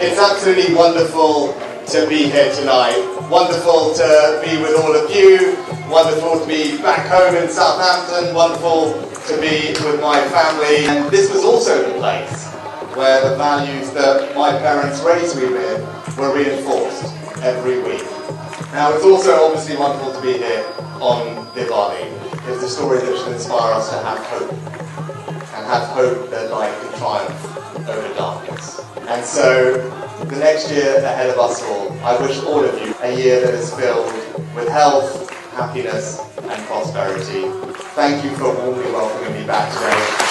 It's absolutely wonderful to be here tonight. Wonderful to be with all of you. Wonderful to be back home in Southampton. Wonderful to be with my family. And this was also the place where the values that my parents raised me with were reinforced every week. Now it's also obviously wonderful to be here on Diwali. It's a story that should inspire us to have hope. And have hope that light can triumph over darkness. And so, the next year ahead of us all, I wish all of you a year that is filled with health, happiness and prosperity. Thank you for warmly welcoming me back today.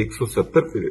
170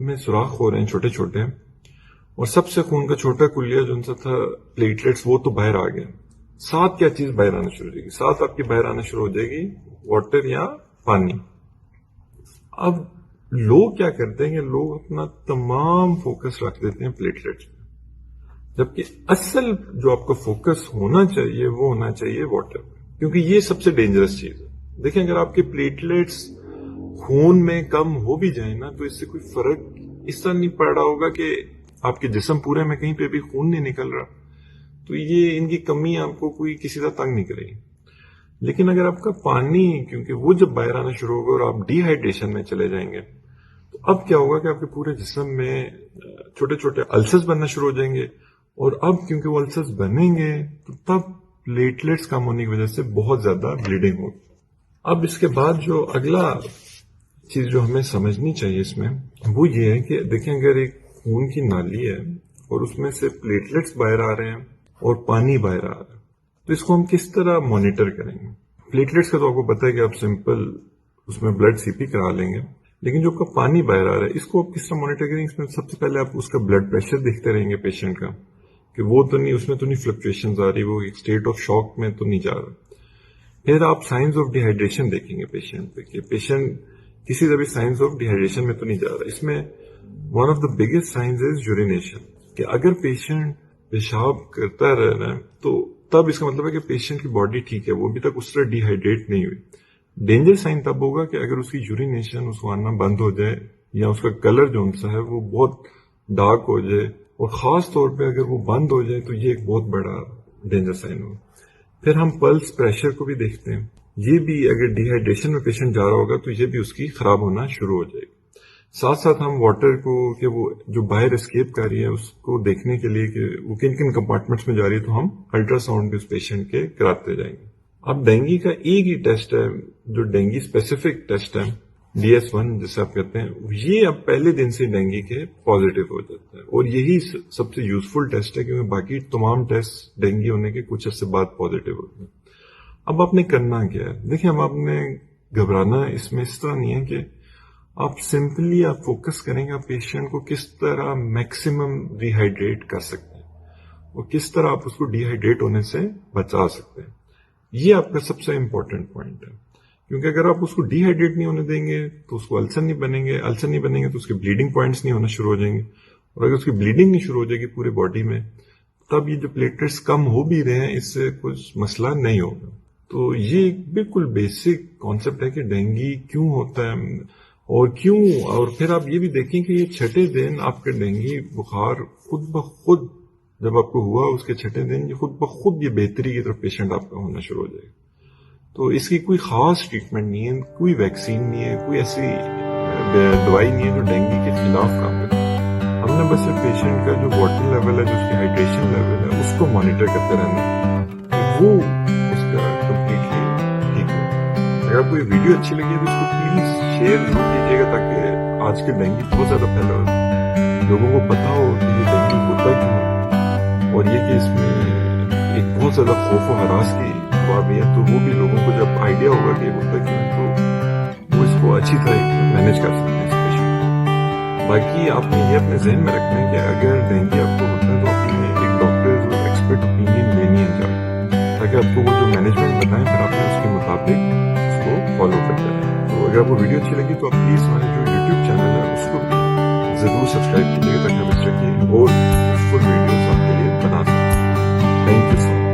میں سوراخ ہو رہے ہیں چھوٹے چھوٹے, اور سب سے خون کا چھوٹا کلیہ جو ان سے تھا پلیٹلیٹس, وہ تو باہر آ گیا. ساتھ کیا چیز باہر آنا شروع ہو جائے گی؟ ساتھ آپ کی باہر آنا شروع ہو جائے گی واٹر یا پانی. اب لوگ کیا کرتے ہیں کہ لوگ اپنا تمام فوکس رکھ دیتے ہیں پلیٹلیٹس پہ, جبکہ اصل جو آپ کا فوکس ہونا چاہیے وہ ہونا چاہیے واٹر پہ, کیونکہ یہ سب سے ڈینجرس چیز ہے. دیکھیں اگر آپ کے پلیٹلیٹس خون میں کم ہو بھی جائیں نا, تو اس سے کوئی فرق اس طرح نہیں پڑ رہا ہوگا کہ آپ کے جسم پورے میں کہیں پہ بھی خون نہیں نکل رہا, تو یہ ان کی کمی آپ کو کوئی کسی طرح تنگ نہیں کرے گی. لیکن اگر آپ کا پانی, کیونکہ وہ جب باہر آنا شروع ہوگا اور آپ ڈی ہائیڈریشن میں چلے جائیں گے, تو اب کیا ہوگا کہ آپ کے پورے جسم میں چھوٹے چھوٹے السرز بننا شروع ہو جائیں گے, اور اب کیونکہ وہ السرز بنیں گے تو تب پلیٹلیٹس کم ہونے کی وجہ سے بہت زیادہ بلیڈنگ ہوگی. اب اس کے بعد جو اگلا چیز جو ہمیں سمجھنی چاہیے اس میں, وہ یہ ہے کہ دیکھیں اگر ایک خون کی نالی ہے اور اس میں سے پلیٹلیٹس باہر آ رہے ہیں اور پانی باہر آ رہا ہے, تو اس کو ہم کس طرح مانیٹر کریں گے؟ پلیٹلیٹس کا تو آپ کو پتا ہے کہ آپ سمپل اس میں بلڈ سی پی کرا لیں گے, لیکن جو آپ کا پانی باہر آ رہا ہے اس کو آپ کس طرح مانیٹر کریں گے؟ اس میں سب سے پہلے آپ اس کا بلڈ پریشر دیکھتے رہیں گے پیشنٹ کا, کہ وہ تو نہیں, اس میں تو نہیں فلکچویشنز آ رہی, وہ ایک اسٹیٹ آف شاک میں تو نہیں جا رہا. پھر آپ سائنس آف ڈی ہائیڈریشن دیکھیں گے پیشنٹ پہ, کہ پیشنٹ کسی طرح بھی سائنس آف ڈی ہائیڈریشن میں تو نہیں جا رہا. اس میں one of the biggest science is urination, کہ اگر پیشنٹ پیشاب کرتا رہنا ہے تو تب اس کا مطلب ہے کہ پیشنٹ کی باڈی ٹھیک ہے, وہ ابھی تک اس طرح ڈی ہائیڈریٹ نہیں ہوئی. ڈینجر سائن تب ہوگا کہ اگر اس کی یورینیشن اس کو آنا بند ہو جائے, یا اس کا کلر جو سا ہے وہ بہت ڈارک ہو جائے, اور خاص طور پہ اگر وہ بند ہو جائے تو یہ ایک بہت بڑا ڈینجر سائن ہوگا. پھر ہم پلس پریشر کو بھی دیکھتے ہیں, یہ بھی اگر ڈی ہائیڈریشن میں پیشنٹ جا رہا ہوگا تو یہ بھی اس کی خراب ہونا شروع ہو جائے گی. ساتھ ساتھ ہم واٹر کو, کہ وہ جو باہر اسکیپ کر رہی ہے اس کو دیکھنے کے لیے کہ وہ کن کن کمپارٹمنٹس میں جا رہی ہے, تو ہم الٹرا ساؤنڈ بھی اس پیشنٹ کے کراتے جائیں گے. اب ڈینگی کا ایک ہی ٹیسٹ ہے جو ڈینگی اسپیسیفک ٹیسٹ ہے, DS1 جسے آپ کہتے ہیں, یہ اب پہلے دن سے ڈینگی کے پازیٹیو ہو جاتا ہے, اور یہی سب سے یوزفل ٹیسٹ ہے, کیونکہ باقی تمام ٹیسٹ ڈینگی ہونے کے کچھ عرصے بعد پازیٹیو ہوتے ہیں. اب آپ نے کرنا کیا ہے؟ دیکھیں اب آپ نے گھبرانا اس میں اس طرح نہیں ہے کہ آپ سمپلی آپ فوکس کریں گے آپ پیشنٹ کو کس طرح میکسیمم ری ہائیڈریٹ کر سکتے ہیں, اور کس طرح آپ اس کو ڈی ہائیڈریٹ ہونے سے بچا سکتے ہیں. یہ آپ کا سب سے امپورٹنٹ پوائنٹ ہے, کیونکہ اگر آپ اس کو ڈی ہائیڈریٹ نہیں ہونے دیں گے تو اس کو السر نہیں بنیں گے, السر نہیں بنیں گے تو اس کے بلیڈنگ پوائنٹس نہیں ہونا شروع ہو جائیں گے, اور اگر اس کی بلیڈنگ نہیں شروع ہو جائے گی پورے باڈی میں, تب یہ جو پلیٹلیٹس کم ہو بھی رہے ہیں اس سے کچھ مسئلہ نہیں ہوگا. تو یہ ایک بالکل بیسک کانسیپٹ ہے کہ ڈینگی کیوں ہوتا ہے اور کیوں. اور پھر آپ یہ بھی دیکھیں کہ یہ چھٹے دن آپ کا ڈینگی بخار خود بخود جب آپ کو ہوا, اس کے چھٹے دن خود بخود یہ بہتری کی طرف پیشنٹ آپ کا ہونا شروع ہو جائے گا. تو اس کی کوئی خاص ٹریٹمنٹ نہیں ہے, کوئی ویکسین نہیں ہے, کوئی ایسی دوائی نہیں ہے جو ڈینگی کے خلاف کام کرے. ہم نے بس پیشنٹ کا جو واٹر لیول ہے, جو اس کی ہائیڈریشن لیول ہے, اس کو مانیٹر کرتے رہنا کہ وہ اس کا کمپلیٹلی ٹھیک ہو. اگر آپ کو یہ ویڈیو اچھی لگی تو اس کو پلیز شیئر ضرور کیجیے گا, تاکہ آج کے ڈینگی بہت زیادہ پھیلا ہو, لوگوں کو پتا ہو کہ یہ ڈینگی ہوتا کیوں ہے, اور یہ کہ اس میں ایک بہت زیادہ خوف و ہراس کی ہوا بھی ہے. تو وہ بھی لوگوں کو جب آئیڈیا ہوگا کہ ہوتا کیوں ہے تو وہ اس کو اچھی طرح مینج کر سکتے ہیں اس پیشنٹ. باقی آپ نے یہ اپنے ذہن میں رکھنا ہے کہ اگر ڈینگی آپ کو ہوتا ہے تو آپ نے ایک ڈاکٹر ایکسپرٹ اوپینین لینی ہے جا, تاکہ آپ کو وہ جو مینجمنٹ بتائیں پھر آپ نے اس کے مطابق اس کو فالو کرتے ہیں. تو اگر آپ کو ویڈیو اچھی لگی تو آپ پلیز ہمارے جو یوٹیوب چینل ہے اس کو بھی ضرور سبسکرائب کیجیے گا, تاکہ ہم اس طرح کی اور یوزفل ویڈیوز آپ کے لیے بنا سکیں. Thank you so much.